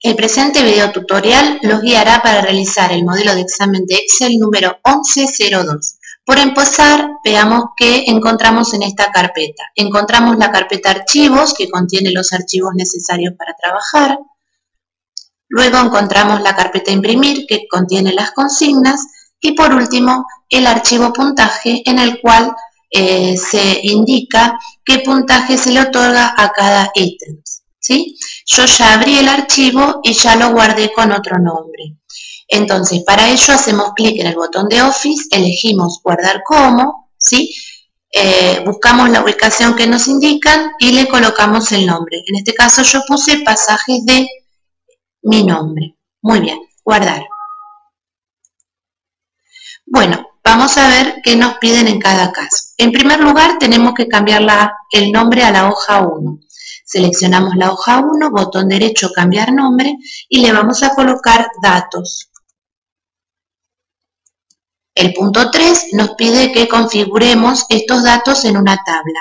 El presente video tutorial los guiará para realizar el modelo de examen de Excel número 1102. Por empezar, veamos qué encontramos en esta carpeta. Encontramos la carpeta archivos, que contiene los archivos necesarios para trabajar. Luego encontramos la carpeta imprimir, que contiene las consignas. Y por último, el archivo puntaje, en el cual se indica qué puntaje se le otorga a cada ítem, ¿sí? Yo ya abrí el archivo y ya lo guardé con otro nombre. Entonces, para ello hacemos clic en el botón de Office, elegimos guardar como, ¿sí? Buscamos la ubicación que nos indican y le colocamos el nombre. En este caso yo puse pasajes de mi nombre. Muy bien, guardar. Bueno, vamos a ver qué nos piden en cada caso. En primer lugar, tenemos que cambiar el nombre a la hoja 1. Seleccionamos la hoja 1, botón derecho, cambiar nombre, y le vamos a colocar datos. El punto 3 nos pide que configuremos estos datos en una tabla.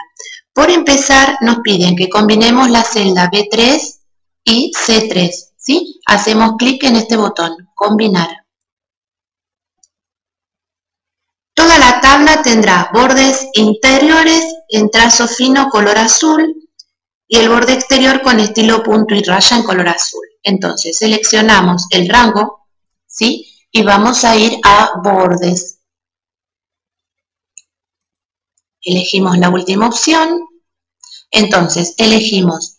Por empezar, nos piden que combinemos la celda B3 y C3, ¿sí? Hacemos clic en este botón, combinar. Toda la tabla tendrá bordes interiores en trazo fino color azul y el borde exterior con estilo punto y raya en color azul. Entonces seleccionamos el rango, ¿sí? Y vamos a ir a bordes. Elegimos la última opción. Entonces elegimos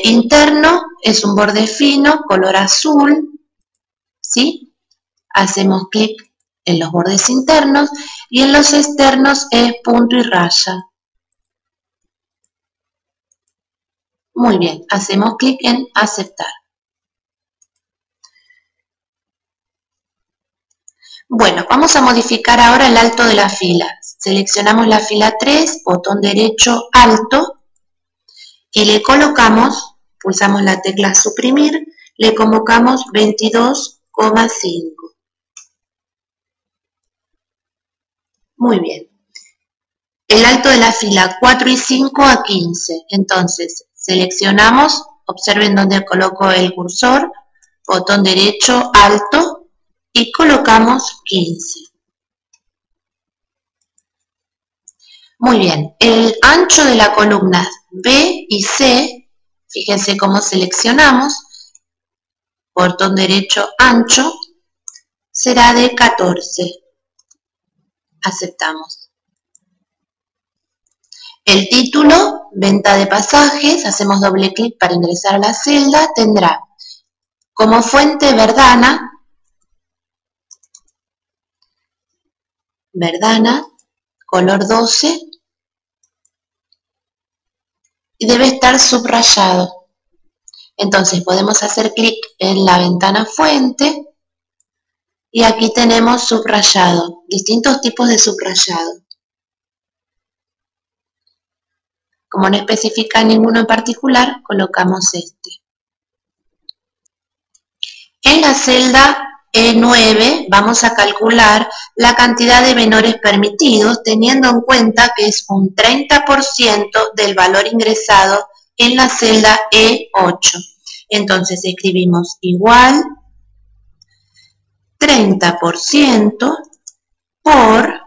interno, es un borde fino, color azul, ¿sí? Hacemos clic en los bordes internos y en los externos es punto y raya. Muy bien, hacemos clic en aceptar. Bueno, vamos a modificar ahora el alto de la fila. Seleccionamos la fila 3, botón derecho, alto, y le colocamos, pulsamos la tecla suprimir, le colocamos 22,5. Muy bien. El alto de la fila 4 y 5 a 15. Entonces, seleccionamos, observen dónde coloco el cursor, botón derecho, alto, y colocamos 15. Muy bien, el ancho de la columna B y C, fíjense cómo seleccionamos, botón derecho, ancho, será de 14. Aceptamos. El título, venta de pasajes, hacemos doble clic para ingresar a la celda, tendrá como fuente Verdana, color 12, y debe estar subrayado. Entonces podemos hacer clic en la ventana fuente y aquí tenemos subrayado, distintos tipos de subrayado. Como no especifica ninguno en particular, colocamos este. En la celda E9 vamos a calcular la cantidad de menores permitidos, teniendo en cuenta que es un 30% del valor ingresado en la celda E8. Entonces escribimos igual 30% por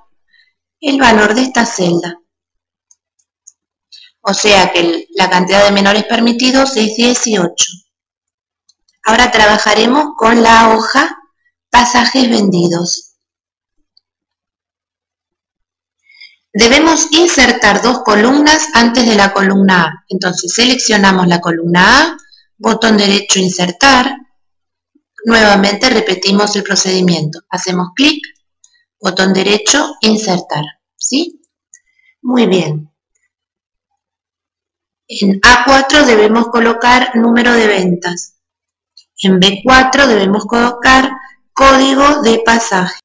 el valor de esta celda. O sea que la cantidad de menores permitidos es 18. Ahora trabajaremos con la hoja pasajes vendidos. Debemos insertar dos columnas antes de la columna A. Entonces seleccionamos la columna A, botón derecho insertar. Nuevamente repetimos el procedimiento. Hacemos clic, botón derecho insertar. ¿Sí? Muy bien. En A4 debemos colocar número de ventas. En B4 debemos colocar código de pasaje.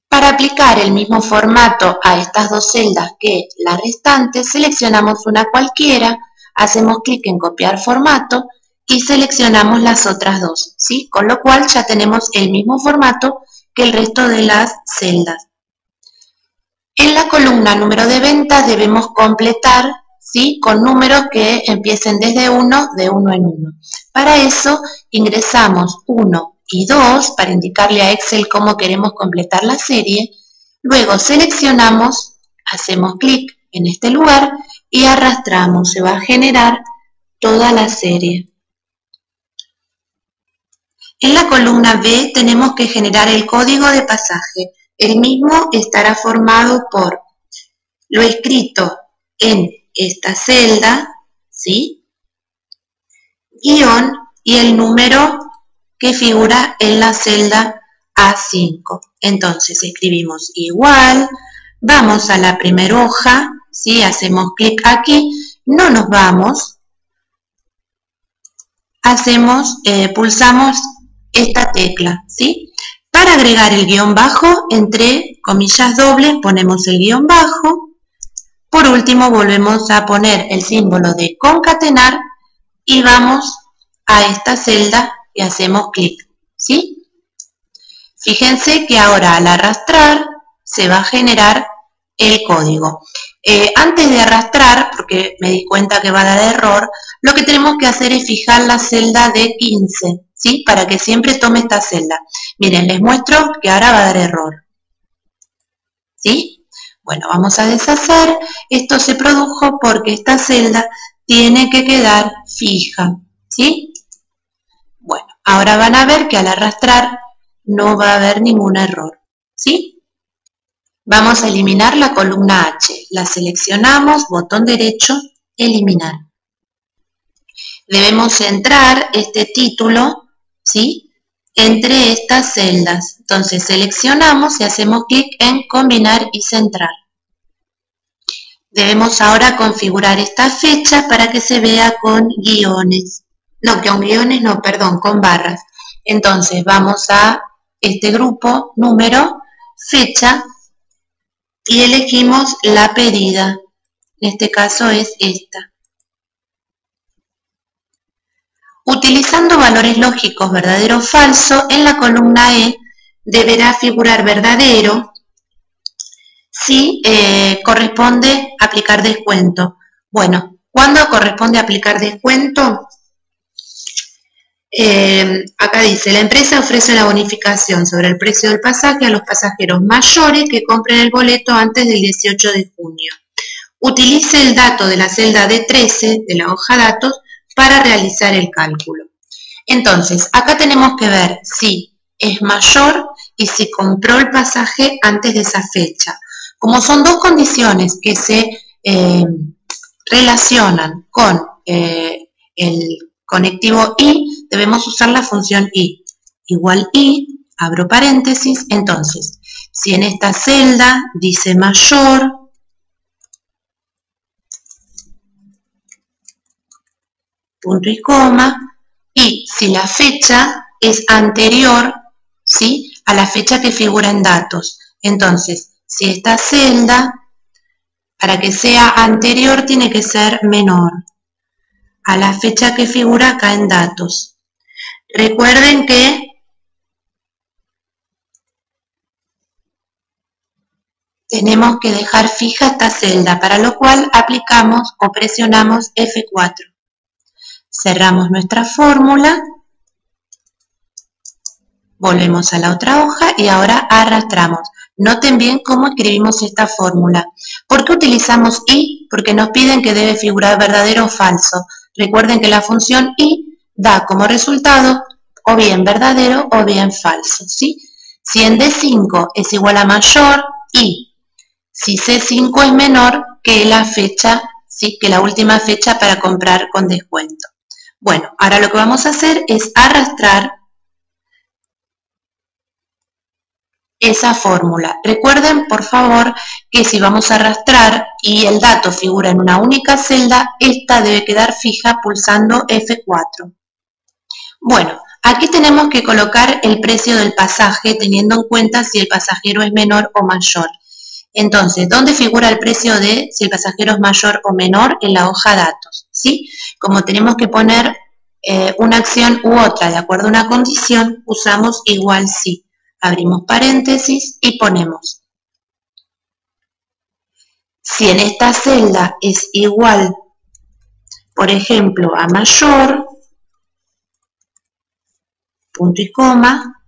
Para aplicar el mismo formato a estas dos celdas que las restantes, seleccionamos una cualquiera, hacemos clic en copiar formato y seleccionamos las otras dos, ¿sí? Con lo cual ya tenemos el mismo formato que el resto de las celdas. En la columna número de ventas debemos completar ¿sí? Con números que empiecen desde 1, de 1 en 1. Para eso ingresamos 1 y 2 para indicarle a Excel cómo queremos completar la serie. Luego seleccionamos, hacemos clic en este lugar y arrastramos. Se va a generar toda la serie. En la columna B tenemos que generar el código de pasaje. El mismo estará formado por lo escrito en esta celda, ¿sí? Guión y el número que figura en la celda A5. Entonces escribimos igual, vamos a la primera hoja, ¿sí? Hacemos clic aquí, no nos vamos, pulsamos esta tecla, ¿sí? Para agregar el guión bajo, entre comillas dobles ponemos el guión bajo. Por último volvemos a poner el símbolo de concatenar y vamos a esta celda y hacemos clic, ¿sí? Fíjense que ahora al arrastrar se va a generar el código. Antes de arrastrar, porque me di cuenta que va a dar error, lo que tenemos que hacer es fijar la celda de 15, ¿sí? Para que siempre tome esta celda. Miren, les muestro que ahora va a dar error, ¿sí? Bueno, vamos a deshacer. Esto se produjo porque esta celda tiene que quedar fija, ¿sí? Bueno, ahora van a ver que al arrastrar no va a haber ningún error, ¿sí? Vamos a eliminar la columna H. La seleccionamos, botón derecho, eliminar. Debemos centrar este título, ¿sí? Entre estas celdas. Entonces seleccionamos y hacemos clic en combinar y centrar. Debemos ahora configurar esta fecha para que se vea con guiones. No, con guiones no, perdón, con barras. Entonces vamos a este grupo, número, fecha, y elegimos la pedida. En este caso es esta. Utilizando valores lógicos verdadero o falso, en la columna E deberá figurar verdadero si corresponde aplicar descuento. Bueno, ¿cuándo corresponde aplicar descuento? Acá dice, la empresa ofrece una bonificación sobre el precio del pasaje a los pasajeros mayores que compren el boleto antes del 18 de junio. Utilice el dato de la celda D13 de la hoja datos para realizar el cálculo. Entonces, acá tenemos que ver si es mayor y si compró el pasaje antes de esa fecha. Como son dos condiciones que se relacionan con el conectivo y, debemos usar la función y. Igual y, abro paréntesis, entonces, si en esta celda dice mayor, punto y coma, y si la fecha es anterior, ¿sí?, a la fecha que figura en datos. Entonces, si esta celda, para que sea anterior, tiene que ser menor a la fecha que figura acá en datos. Recuerden que tenemos que dejar fija esta celda, para lo cual aplicamos o presionamos F4. Cerramos nuestra fórmula, volvemos a la otra hoja y ahora arrastramos. Noten bien cómo escribimos esta fórmula. ¿Por qué utilizamos y? Porque nos piden que debe figurar verdadero o falso. Recuerden que la función y da como resultado o bien verdadero o bien falso, ¿sí? Si en D5 es igual a mayor y si C5 es menor que la fecha, ¿sí?, que la última fecha para comprar con descuento. Bueno, ahora lo que vamos a hacer es arrastrar esa fórmula. Recuerden, por favor, que si vamos a arrastrar y el dato figura en una única celda, esta debe quedar fija pulsando F4. Bueno, aquí tenemos que colocar el precio del pasaje teniendo en cuenta si el pasajero es menor o mayor. Entonces, ¿dónde figura el precio de si el pasajero es mayor o menor? En la hoja datos, ¿sí? Como tenemos que poner una acción u otra de acuerdo a una condición, usamos igual si. Abrimos paréntesis y ponemos. Si en esta celda es igual Por ejemplo, a mayor, punto y coma,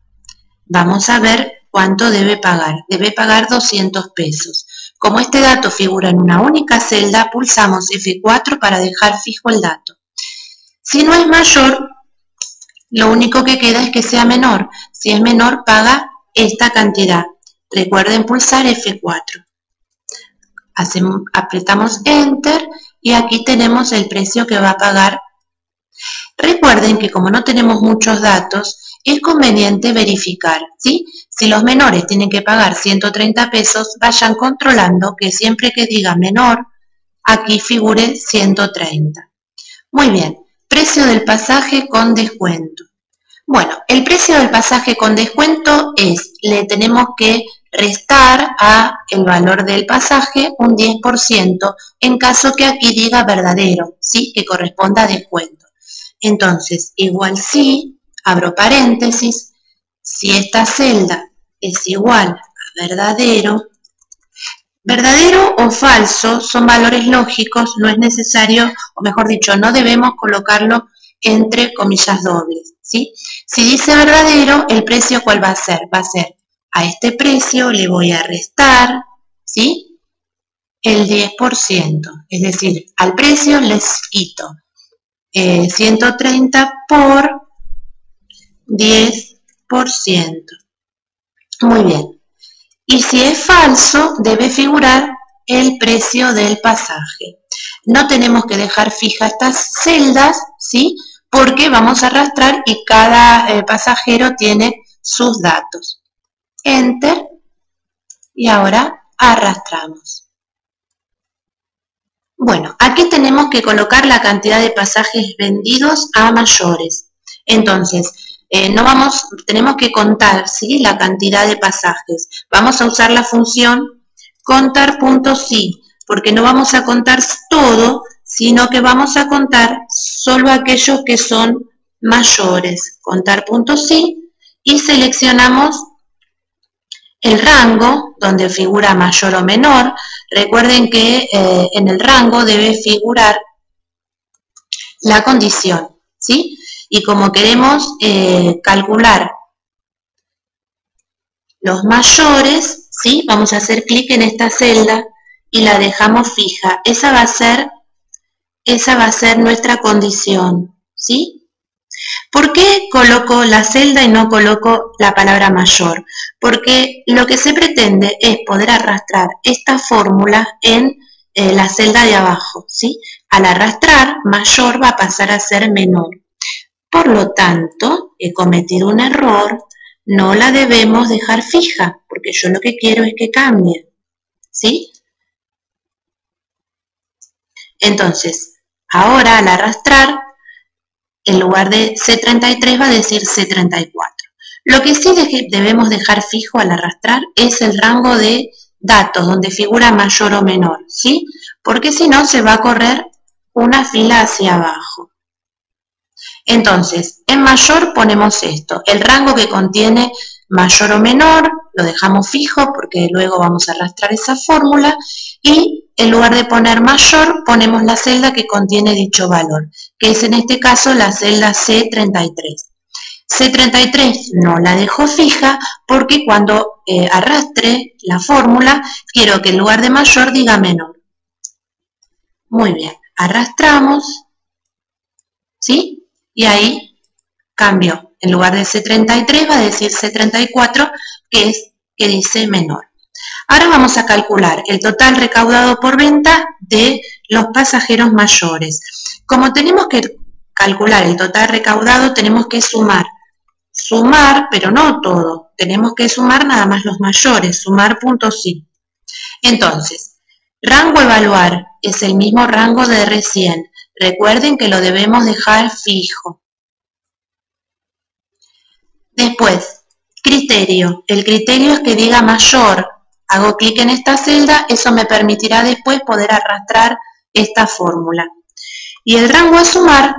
vamos a ver cuánto debe pagar. Debe pagar 200 pesos. Como este dato figura en una única celda, pulsamos F4 para dejar fijo el dato. Si no es mayor, lo único que queda es que sea menor. Si es menor, paga esta cantidad. Recuerden pulsar F4. Apretamos Enter y aquí tenemos el precio que va a pagar. Recuerden que como no tenemos muchos datos, es conveniente verificar, ¿sí? Si los menores tienen que pagar 130 pesos, vayan controlando que siempre que diga menor, aquí figure 130. Muy bien, precio del pasaje con descuento. Bueno, el precio del pasaje con descuento es, le tenemos que restar a el valor del pasaje un 10% en caso que aquí diga verdadero, ¿sí? Que corresponda a descuento. Entonces, igual si, abro paréntesis, si esta celda es igual a verdadero, verdadero o falso son valores lógicos, no es necesario, o mejor dicho, no debemos colocarlo entre comillas dobles, ¿sí? Si dice verdadero, el precio ¿cuál va a ser? Va a ser a este precio le voy a restar, ¿sí? El 10%, es decir, al precio les quito 130 por 10%. Muy bien. Y si es falso, debe figurar el precio del pasaje. No tenemos que dejar fijas estas celdas, ¿sí? Porque vamos a arrastrar y cada pasajero tiene sus datos. Enter. Y ahora arrastramos. Bueno, aquí tenemos que colocar la cantidad de pasajes vendidos a mayores. Entonces, tenemos que contar, ¿sí? La cantidad de pasajes. Vamos a usar la función contar.si, porque no vamos a contar todo, sino que vamos a contar solo aquellos que son mayores. Contar.si y seleccionamos el rango, donde figura mayor o menor. Recuerden que en el rango debe figurar la condición, ¿sí? Y como queremos calcular los mayores, ¿sí? Vamos a hacer clic en esta celda y la dejamos fija. Esa va a ser nuestra condición, ¿sí? ¿Por qué coloco la celda y no coloco la palabra mayor? Porque lo que se pretende es poder arrastrar esta fórmula en la celda de abajo, ¿sí? Al arrastrar, mayor va a pasar a ser menor. Por lo tanto, he cometido un error, no la debemos dejar fija, porque yo lo que quiero es que cambie, ¿sí? Entonces, ahora al arrastrar, en lugar de C33 va a decir C34. Lo que sí debemos dejar fijo al arrastrar es el rango de datos, donde figura mayor o menor, ¿sí? Porque si no se va a correr una fila hacia abajo. Entonces, en mayor ponemos esto, el rango que contiene mayor o menor, lo dejamos fijo porque luego vamos a arrastrar esa fórmula y en lugar de poner mayor, ponemos la celda que contiene dicho valor, que es en este caso la celda C33. C33 no la dejo fija porque cuando arrastre la fórmula, quiero que en lugar de mayor diga menor. Muy bien, arrastramos, ¿sí? Y ahí cambió. En lugar de C33 va a decir C34, que dice menor. Ahora vamos a calcular el total recaudado por venta de los pasajeros mayores. Como tenemos que calcular el total recaudado, tenemos que sumar, pero no todo. Tenemos que sumar nada más los mayores, sumar.si. Entonces, rango evaluar es el mismo rango de recién. Recuerden que lo debemos dejar fijo. Después, criterio. El criterio es que diga mayor. Hago clic en esta celda, eso me permitirá después poder arrastrar esta fórmula. Y el rango a sumar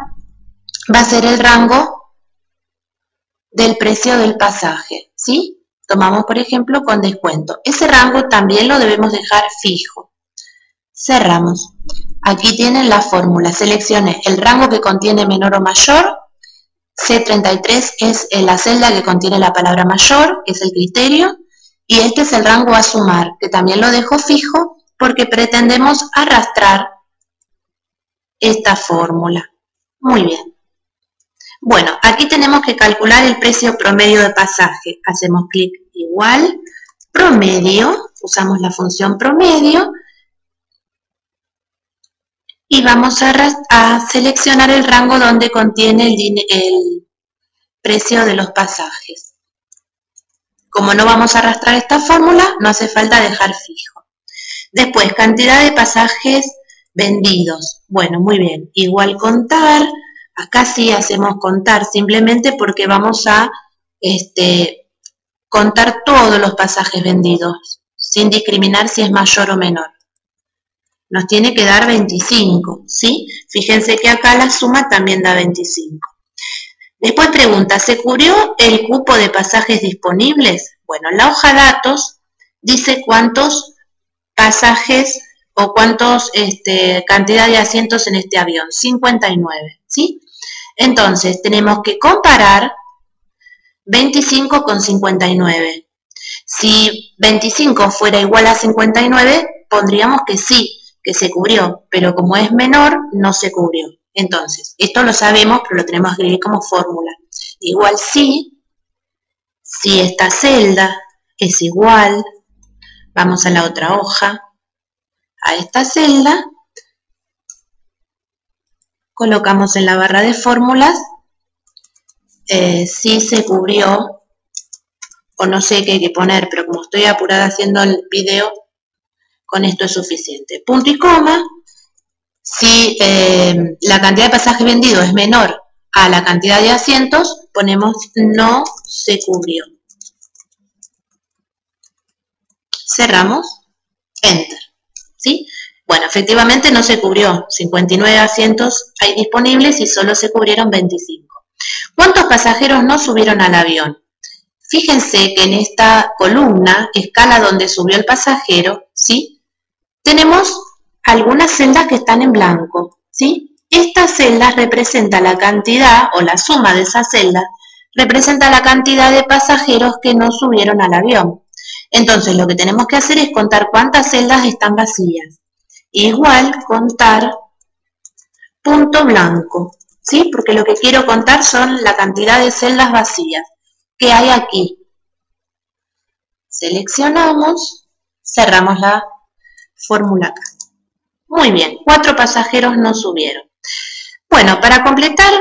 va a ser el rango del precio del pasaje, ¿sí? Tomamos, por ejemplo, con descuento. Ese rango también lo debemos dejar fijo. Cerramos. Aquí tienen la fórmula. Seleccione el rango que contiene menor o mayor. C33 es la celda que contiene la palabra mayor, que es el criterio. Y este es el rango a sumar, que también lo dejo fijo porque pretendemos arrastrar esta fórmula. Muy bien. Bueno, aquí tenemos que calcular el precio promedio de pasaje. Hacemos clic igual, promedio, usamos la función promedio y vamos a seleccionar el rango donde contiene el precio de los pasajes. Como no vamos a arrastrar esta fórmula, no hace falta dejar fijo. Después, cantidad de pasajes vendidos. Bueno, muy bien. Igual contar. Acá sí hacemos contar simplemente porque vamos a contar todos los pasajes vendidos, sin discriminar si es mayor o menor. Nos tiene que dar 25, ¿sí? Fíjense que acá la suma también da 25. Después pregunta, ¿se cubrió el cupo de pasajes disponibles? Bueno, la hoja datos dice cuántos pasajes o cuántos cantidad de asientos en este avión, 59, ¿sí? Entonces, tenemos que comparar 25 con 59. Si 25 fuera igual a 59, pondríamos que sí, que se cubrió, pero como es menor, no se cubrió. Entonces, esto lo sabemos, pero lo tenemos que escribir como fórmula. Igual sí, si esta celda es igual, vamos a la otra hoja, a esta celda, colocamos en la barra de fórmulas, si se cubrió, o no sé qué hay que poner, pero como estoy apurada haciendo el video, con esto es suficiente. Punto y coma. Si la cantidad de pasajes vendidos es menor a la cantidad de asientos, ponemos no se cubrió. Cerramos, enter. ¿Sí? Bueno, efectivamente no se cubrió. 59 asientos hay disponibles y solo se cubrieron 25. ¿Cuántos pasajeros no subieron al avión? Fíjense que en esta columna, escala donde subió el pasajero, ¿sí? Tenemos algunas celdas que están en blanco, ¿sí? Estas celdas representan la cantidad, o la suma de esas celdas, representa la cantidad de pasajeros que no subieron al avión. Entonces, lo que tenemos que hacer es contar cuántas celdas están vacías. Igual, contar punto blanco, ¿sí? Porque lo que quiero contar son la cantidad de celdas vacías que hay aquí. Seleccionamos, cerramos la fórmula acá. Muy bien, 4 pasajeros no subieron. Bueno, para completar,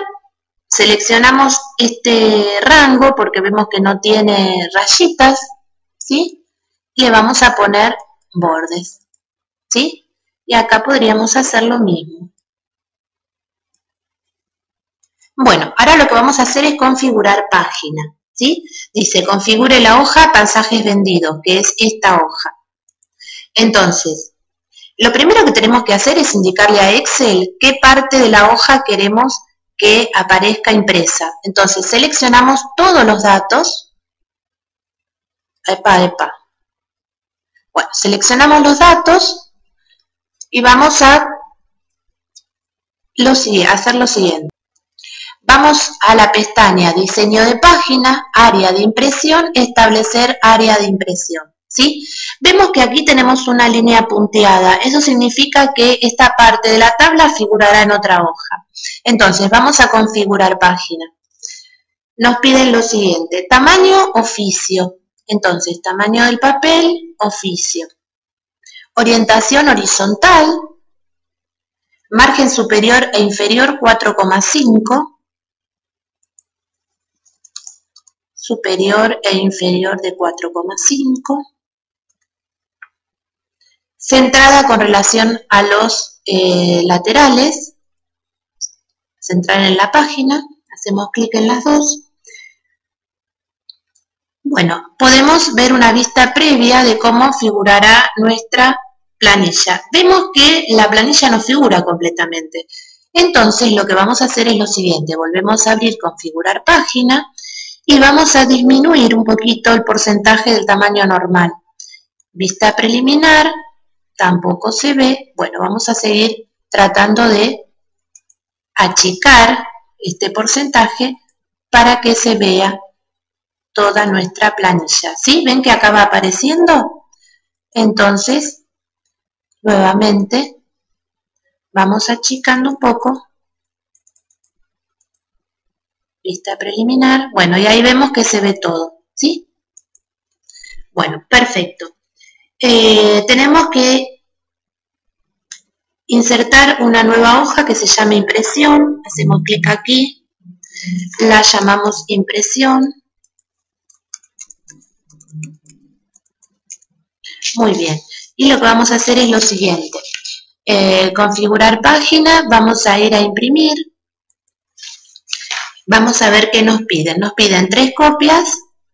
seleccionamos este rango porque vemos que no tiene rayitas, ¿sí? Le vamos a poner bordes, ¿sí? Y acá podríamos hacer lo mismo. Bueno, ahora lo que vamos a hacer es configurar página, ¿sí? Dice, configure la hoja pasajes vendidos, que es esta hoja. Entonces, lo primero que tenemos que hacer es indicarle a Excel qué parte de la hoja queremos que aparezca impresa. Entonces, seleccionamos todos los datos. Bueno, seleccionamos los datos y vamos a hacer lo siguiente. Vamos a la pestaña Diseño de página, Área de impresión, Establecer área de impresión. ¿Sí? Vemos que aquí tenemos una línea punteada. Eso significa que esta parte de la tabla figurará en otra hoja. Entonces, vamos a configurar página. Nos piden lo siguiente, tamaño, oficio. Entonces, tamaño del papel, oficio. Orientación horizontal, margen superior e inferior 4,5. Superior e inferior de 4,5. Centrada con relación a los laterales, centrar en la página, hacemos clic en las dos. Bueno, podemos ver una vista previa de cómo figurará nuestra planilla. Vemos que la planilla no figura completamente. Entonces, lo que vamos a hacer es lo siguiente, volvemos a abrir configurar página y vamos a disminuir un poquito el porcentaje del tamaño normal. Vista preliminar, tampoco se ve. Bueno, vamos a seguir tratando de achicar este porcentaje para que se vea toda nuestra planilla. ¿Sí? ¿Ven que acá va apareciendo? Entonces, nuevamente, vamos achicando un poco. Vista preliminar. Bueno, y ahí vemos que se ve todo. ¿Sí? Bueno, perfecto. Tenemos que insertar una nueva hoja que se llama impresión. Hacemos clic aquí. La llamamos impresión. Muy bien. Y lo que vamos a hacer es lo siguiente. Configurar página. Vamos a ir a imprimir. Vamos a ver qué nos piden. Nos piden 3 copias.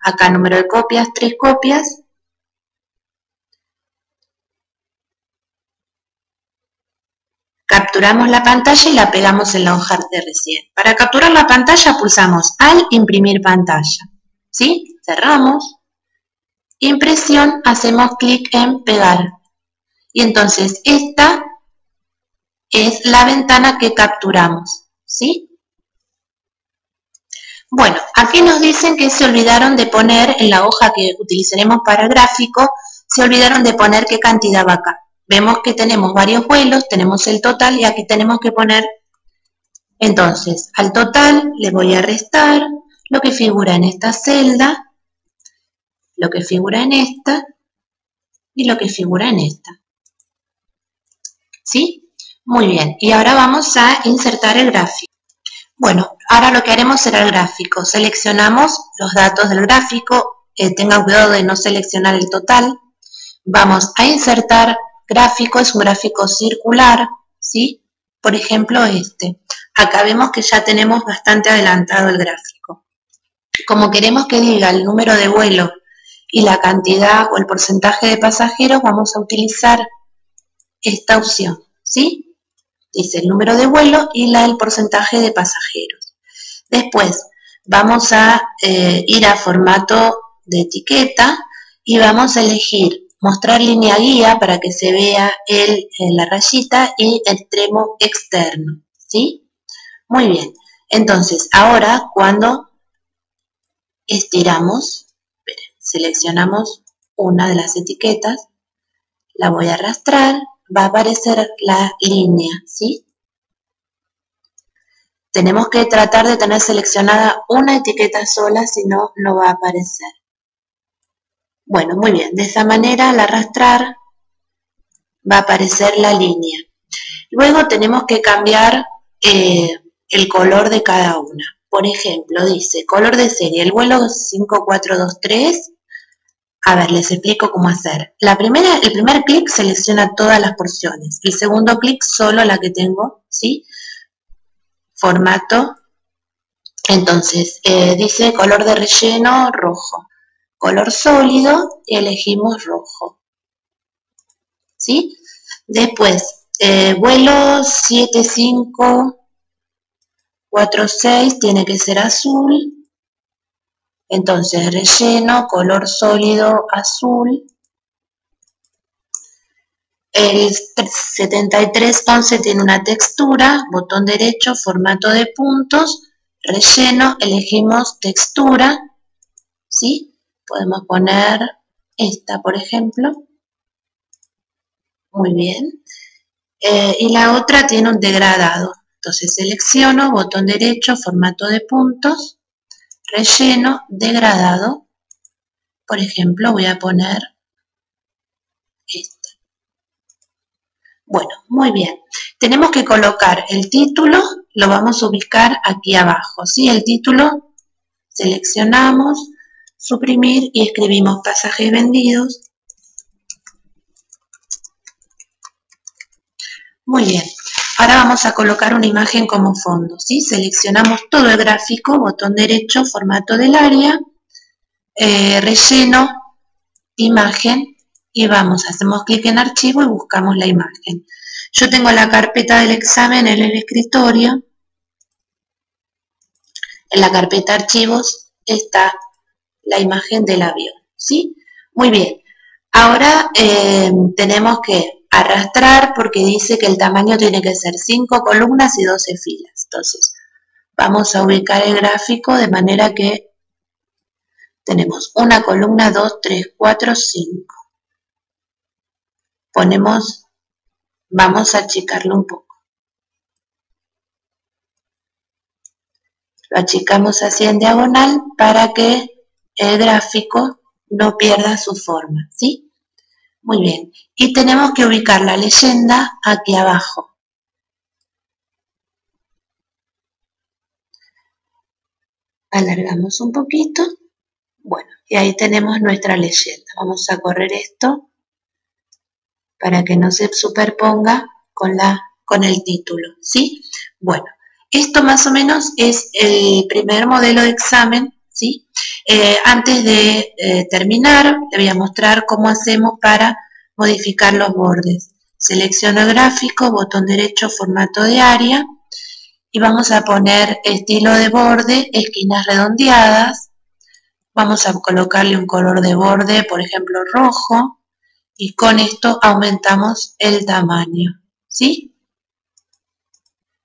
Acá número de copias, 3 copias. Capturamos la pantalla y la pegamos en la hoja de recién. Para capturar la pantalla pulsamos al imprimir pantalla. ¿Sí? Cerramos. Impresión, hacemos clic en pegar. Y entonces esta es la ventana que capturamos. ¿Sí? Bueno, aquí nos dicen que se olvidaron de poner en la hoja que utilizaremos para el gráfico, se olvidaron de poner qué cantidad va acá. Vemos que tenemos varios vuelos, tenemos el total y aquí tenemos que poner, entonces, al total le voy a restar lo que figura en esta celda, lo que figura en esta y lo que figura en esta. ¿Sí? Muy bien, y ahora vamos a insertar el gráfico. Bueno, ahora lo que haremos será el gráfico. Seleccionamos los datos del gráfico, tengan cuidado de no seleccionar el total. Vamos a insertar gráfico, es un gráfico circular, ¿sí? Por ejemplo este. Acá vemos que ya tenemos bastante adelantado el gráfico. Como queremos que diga el número de vuelo y la cantidad o el porcentaje de pasajeros, vamos a utilizar esta opción, ¿sí? Dice el número de vuelo y el porcentaje de pasajeros. Después vamos a ir a formato de etiqueta y vamos a elegir mostrar línea guía para que se vea la rayita y extremo externo. ¿Sí? Muy bien. Entonces, ahora cuando estiramos, seleccionamos una de las etiquetas, la voy a arrastrar, va a aparecer la línea, ¿sí? Tenemos que tratar de tener seleccionada una etiqueta sola, si no, no va a aparecer. Bueno, muy bien, de esa manera al arrastrar va a aparecer la línea. Luego tenemos que cambiar el color de cada una. Por ejemplo, dice color de serie, el vuelo 5423. A ver, les explico cómo hacer. El primer clic selecciona todas las porciones. El segundo clic solo la que tengo, ¿sí? Formato. Entonces, dice color de relleno rojo. Color sólido y elegimos rojo. ¿Sí? Después, vuelo 7546 tiene que ser azul. Entonces, relleno, color sólido, azul. El 7311 tiene una textura, botón derecho, formato de puntos, relleno, elegimos textura, ¿sí? Podemos poner esta, por ejemplo. Muy bien. Y la otra tiene un degradado. Entonces selecciono, botón derecho, formato de puntos, relleno, degradado. Por ejemplo, voy a poner este. Bueno, muy bien. Tenemos que colocar el título, lo vamos a ubicar aquí abajo, ¿sí? El título, seleccionamos, suprimir y escribimos pasajes vendidos. Muy bien. Ahora vamos a colocar una imagen como fondo, ¿sí? Seleccionamos todo el gráfico, botón derecho, formato del área, relleno, imagen, y hacemos clic en archivo y buscamos la imagen. Yo tengo la carpeta del examen en el escritorio. En la carpeta archivos está la imagen del avión, ¿sí? Muy bien. Ahora tenemos que arrastrar porque dice que el tamaño tiene que ser 5 columnas y 12 filas. Entonces, vamos a ubicar el gráfico de manera que tenemos una columna, 2, 3, 4, 5. Vamos a achicarlo un poco. Lo achicamos así en diagonal para que el gráfico no pierda su forma, ¿sí? Muy bien. Y tenemos que ubicar la leyenda aquí abajo. Alargamos un poquito. Bueno, y ahí tenemos nuestra leyenda. Vamos a correr esto para que no se superponga con el título, ¿sí? Bueno, esto más o menos es el primer modelo de examen, ¿sí? Antes de terminar, le voy a mostrar cómo hacemos para modificar los bordes. Selecciono el gráfico, botón derecho, formato de área, y vamos a poner estilo de borde, esquinas redondeadas. Vamos a colocarle un color de borde, por ejemplo, rojo, y con esto aumentamos el tamaño, ¿sí?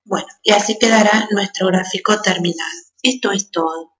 Bueno, y así quedará nuestro gráfico terminado. Esto es todo.